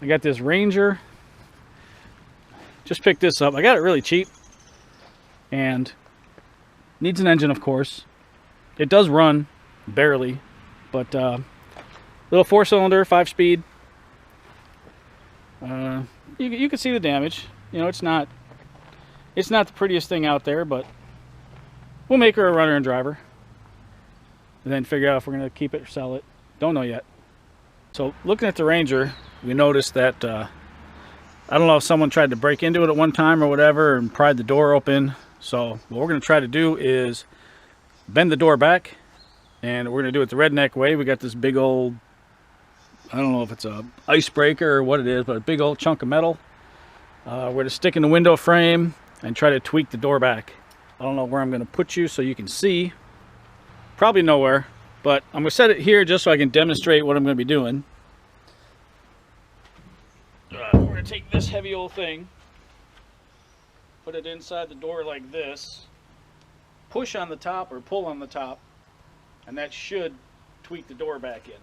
I got this Ranger. Just picked this up. I got it really cheap. And needs an engine, of course. It does run, barely. But little 4-cylinder, 5-speed. You can see the damage. You know, it's not the prettiest thing out there, but we'll make her a runner and driver. And then figure out if we're going to keep it or sell it. Don't know yet. So looking at the Ranger, we noticed that I don't know if someone tried to break into it at one time or whatever and pried the door open. So what we're going to try to do is bend the door back, and we're going to do it the redneck way. We got this big old, I don't know if it's a icebreaker or what it is, but a big old chunk of metal. We're going to stick in the window frame and try to tweak the door back. I don't know where I'm going to put you so you can see. Probably nowhere, but I'm going to set it here just so I can demonstrate what I'm going to be doing. We're going to take this heavy old thing, put it inside the door like this, push on the top or pull on the top, and that should tweak the door back in.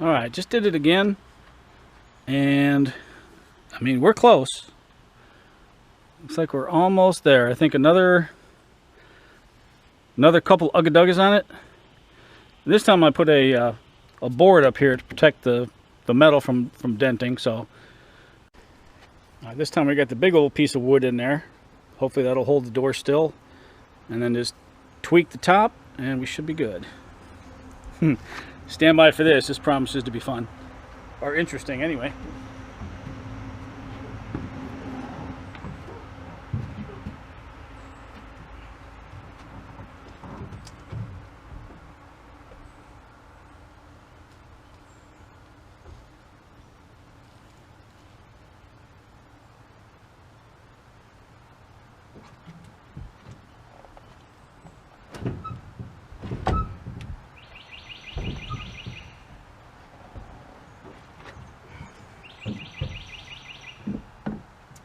Alright, just did it again, and I mean, we're close. Looks like we're almost there. I think another couple ugga-duggas on it. This time I put a board up here to protect the metal from denting. So this time we got the big old piece of wood in there. Hopefully that'll hold the door still, and then just tweak the top and we should be good. Stand by for this. This promises to be fun, or interesting anyway.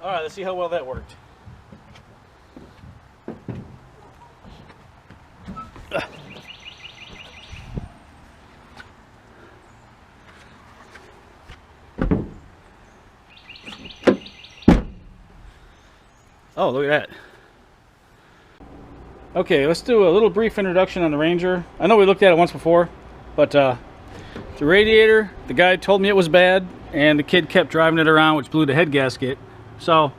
Alright, let's see how well that worked. Oh, look at that. Okay, let's do a little brief introduction on the Ranger. I know we looked at it once before, but the radiator, the guy told me it was bad, and the kid kept driving it around, which blew the head gasket. So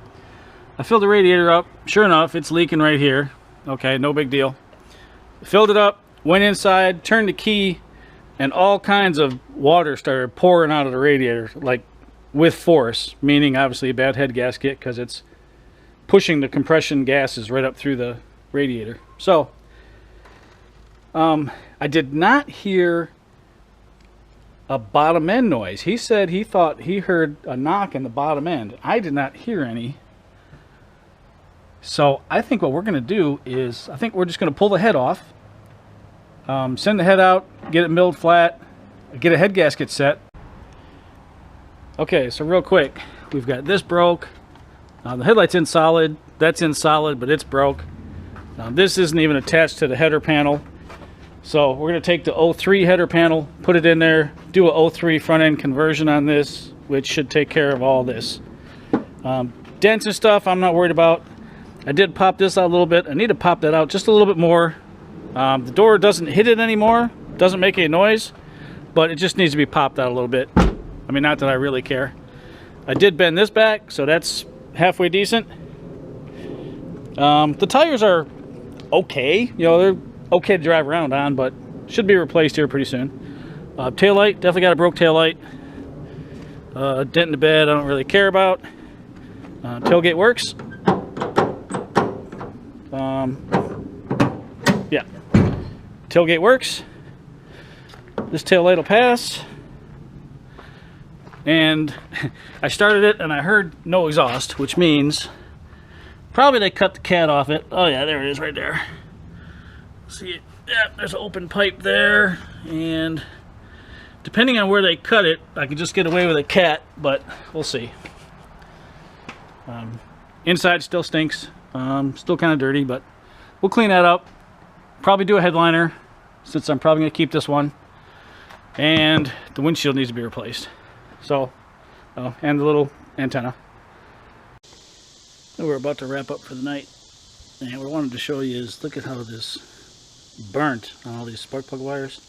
I filled the radiator up. Sure enough, it's leaking right here. Okay, no big deal. Filled it up, went inside, turned the key, and all kinds of water started pouring out of the radiator, like with force, meaning obviously a bad head gasket because it's pushing the compression gases right up through the radiator. So I did not hear a bottom end noise. He said he thought he heard a knock in the bottom end. I did not hear any. So I think what we're going to do is, I think we're just going to pull the head off, send the head out, get it milled flat, get a head gasket set. Okay, so real quick, we've got this broke. The headlight's in solid, that's in solid, but it's broke. This isn't even attached to the header panel. So we're going to take the 03 header panel, put it in there, do a 03 front end conversion on this, which should take care of all this. Dents and stuff I'm not worried about. I did pop this out a little bit. I need to pop that out just a little bit more. The door doesn't hit it anymore, doesn't make any noise, but it just needs to be popped out a little bit. I mean, not that I really care. I did bend this back, so that's halfway decent. The tires are okay. You know, they're okay to drive around on, but should be replaced here pretty soon. Taillight, definitely got a broke taillight. Dent in the bed, I don't really care about. Tailgate works. Yeah, tailgate works. This taillight will pass. And I started it and I heard no exhaust, which means probably they cut the cat off it. Oh yeah, there it is right there. See it? Yeah, there's an open pipe there, and depending on where they cut it, I could just get away with a cat, but we'll see. Inside still stinks, still kind of dirty, but we'll clean that up. Probably do a headliner, since I'm probably going to keep this one, and the windshield needs to be replaced. So, and the little antenna. So we're about to wrap up for the night. And what I wanted to show you is, look at how this burnt on all these spark plug wires.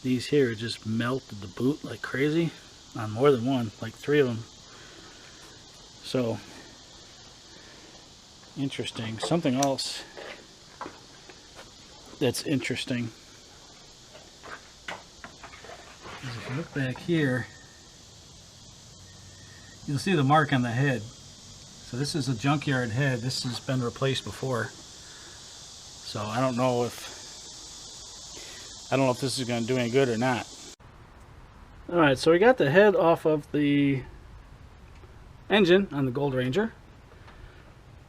These here just melted the boot like crazy on more than one, like 3 of them. So, interesting. Something else that's interesting is if you look back here, you'll see the mark on the head. So this is a junkyard head. This has been replaced before. So I don't know if this is going to do any good or not. Alright, so we got the head off of the engine on the Gold Ranger.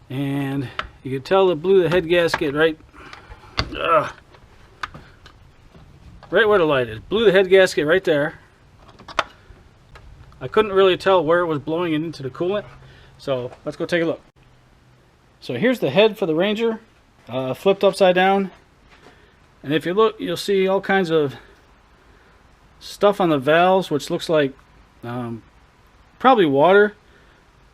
And you can tell it blew the head gasket right where the light is. Blew the head gasket right there. I couldn't really tell where it was blowing it into the coolant. So let's go take a look. So here's the head for the Ranger, flipped upside down. And if you look, you'll see all kinds of stuff on the valves, which looks like probably water.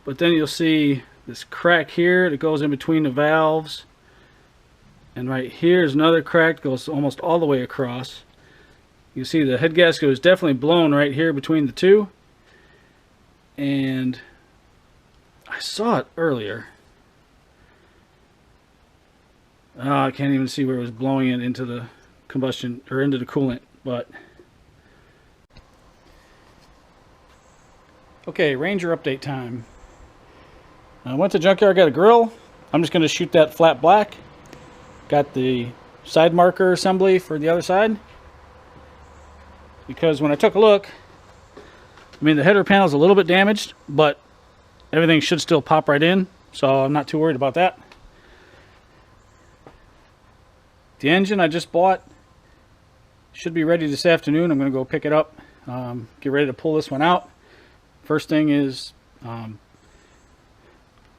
But then you'll see this crack here that goes in between the valves. And right here is another crack that goes almost all the way across. You see the head gasket was definitely blown right here between the two. And I saw it earlier. I can't even see where it was blowing it into the combustion or into the coolant, but okay, Ranger update time. I went to junkyard, got a grill. I'm just going to shoot that flat black. Got the side marker assembly for the other side, because when I took a look, I mean, the header panel is a little bit damaged, but everything should still pop right in, so I'm not too worried about that. The engine I just bought should be ready this afternoon. I'm going to go pick it up, get ready to pull this one out. First thing is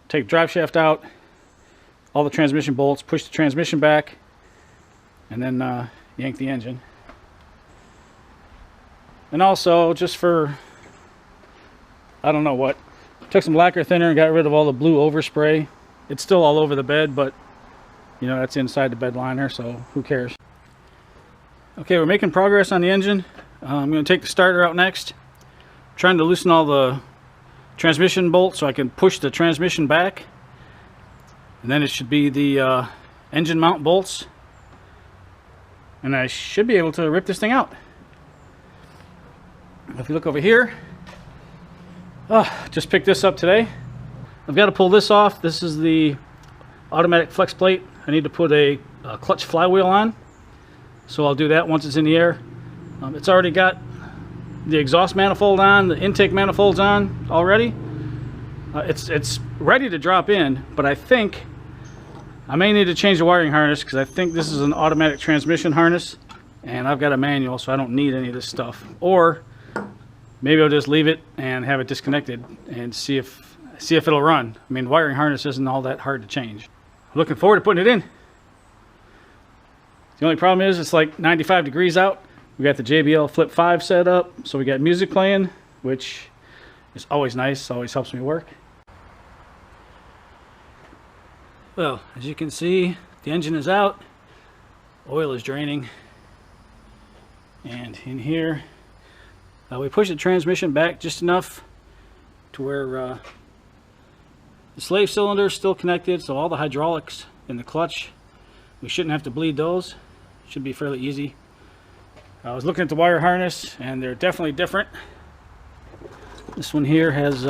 take the drive shaft out, all the transmission bolts, push the transmission back, and then yank the engine. And also, just for, I don't know what, took some lacquer thinner and got rid of all the blue overspray. It's still all over the bed, but you know, that's inside the bed liner, so who cares. Okay, we're making progress on the engine. I'm going to take the starter out next. I'm trying to loosen all the transmission bolts so I can push the transmission back. And then it should be the engine mount bolts. And I should be able to rip this thing out. If you look over here, just picked this up today. I've got to pull this off. This is the automatic flex plate. I need to put a clutch flywheel on, so I'll do that once it's in the air. It's already got the exhaust manifold on, the intake manifold's on already. It's ready to drop in, but I think I may need to change the wiring harness, because I think this is an automatic transmission harness and I've got a manual, so I don't need any of this stuff. Or maybe I'll just leave it and have it disconnected and see if it'll run. I mean, wiring harness isn't all that hard to change. Looking forward to putting it in. The only problem is it's like 95 degrees out. We got the JBL Flip 5 set up, so we got music playing, which is always nice, always helps me work. Well, as you can see, the engine is out, oil is draining, and in here we push the transmission back just enough to where the slave cylinder is still connected, so all the hydraulics in the clutch, we shouldn't have to bleed those. Should be fairly easy. I was looking at the wire harness, and they're definitely different. This one here has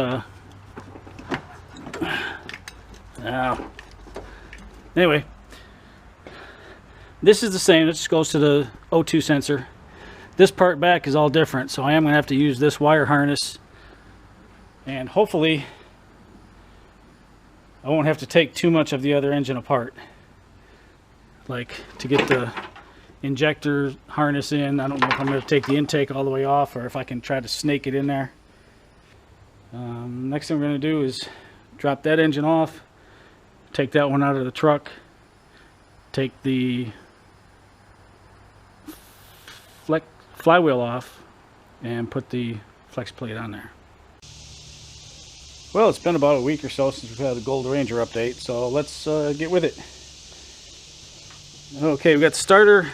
anyway, this is the same. It just goes to the O2 sensor. This part back is all different, so I am going to have to use this wire harness, and hopefully I won't have to take too much of the other engine apart, like to get the injector harness in. I don't know if I'm going to take the intake all the way off, or if I can try to snake it in there. Next thing we're going to do is drop that engine off, take that one out of the truck, take the flywheel off, and put the flex plate on there. Well, it's been about a week or so since we've had a Gold Ranger update, so let's get with it. Okay, we've got the starter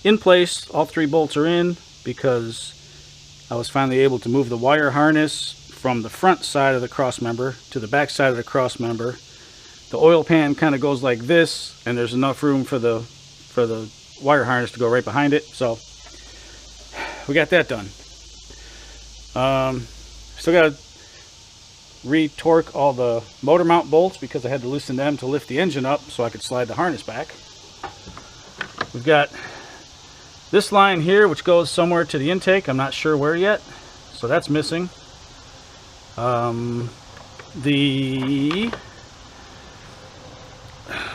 in place. All 3 bolts are in because I was finally able to move the wire harness from the front side of the cross member to the back side of the cross member. The oil pan kind of goes like this, and there's enough room for the wire harness to go right behind it. So we got that done. Still got to re-torque all the motor mount bolts because I had to loosen them to lift the engine up so I could slide the harness back. We've got this line here which goes somewhere to the intake. I'm not sure where yet, so that's missing. The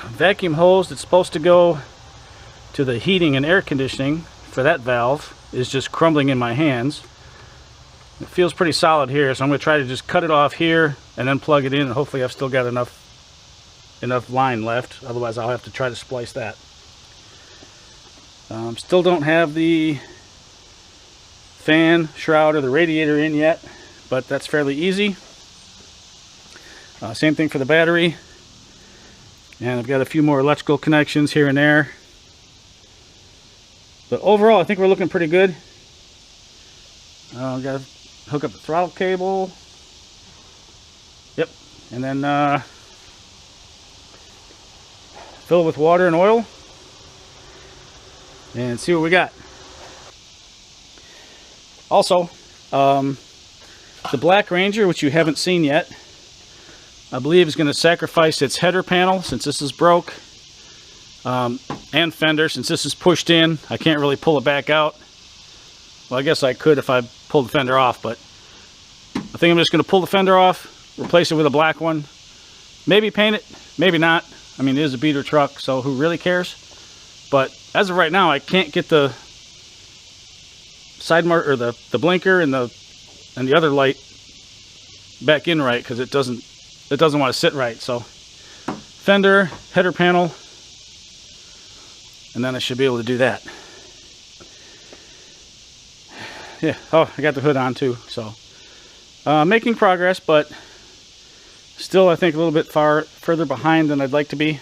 vacuum hose that's supposed to go to the heating and air conditioning for that valve is just crumbling in my hands. It feels pretty solid here, so I'm going to try to just cut it off here and then plug it in, and hopefully I've still got enough line left. Otherwise I'll have to try to splice that. Still don't have the fan shroud or the radiator in yet, but that's fairly easy. Same thing for the battery. And I've got a few more electrical connections here and there. But overall, I think we're looking pretty good. Got to hook up the throttle cable. Yep. And then fill it with water and oil. And see what we got. Also, the Black Ranger, which you haven't seen yet, I believe is going to sacrifice its header panel since this is broke, and fender since this is pushed in. I can't really pull it back out. Well, I guess I could if I pulled the fender off, but I think I'm just going to pull the fender off, replace it with a black one, maybe paint it, maybe not. I mean, it is a beater truck, so who really cares? But as of right now, I can't get the side mark or the blinker and the other light back in right because it doesn't want to sit right. So fender, header panel, and then I should be able to do that. Yeah, oh, I got the hood on too. So making progress, but still I think a little bit further behind than I'd like to be.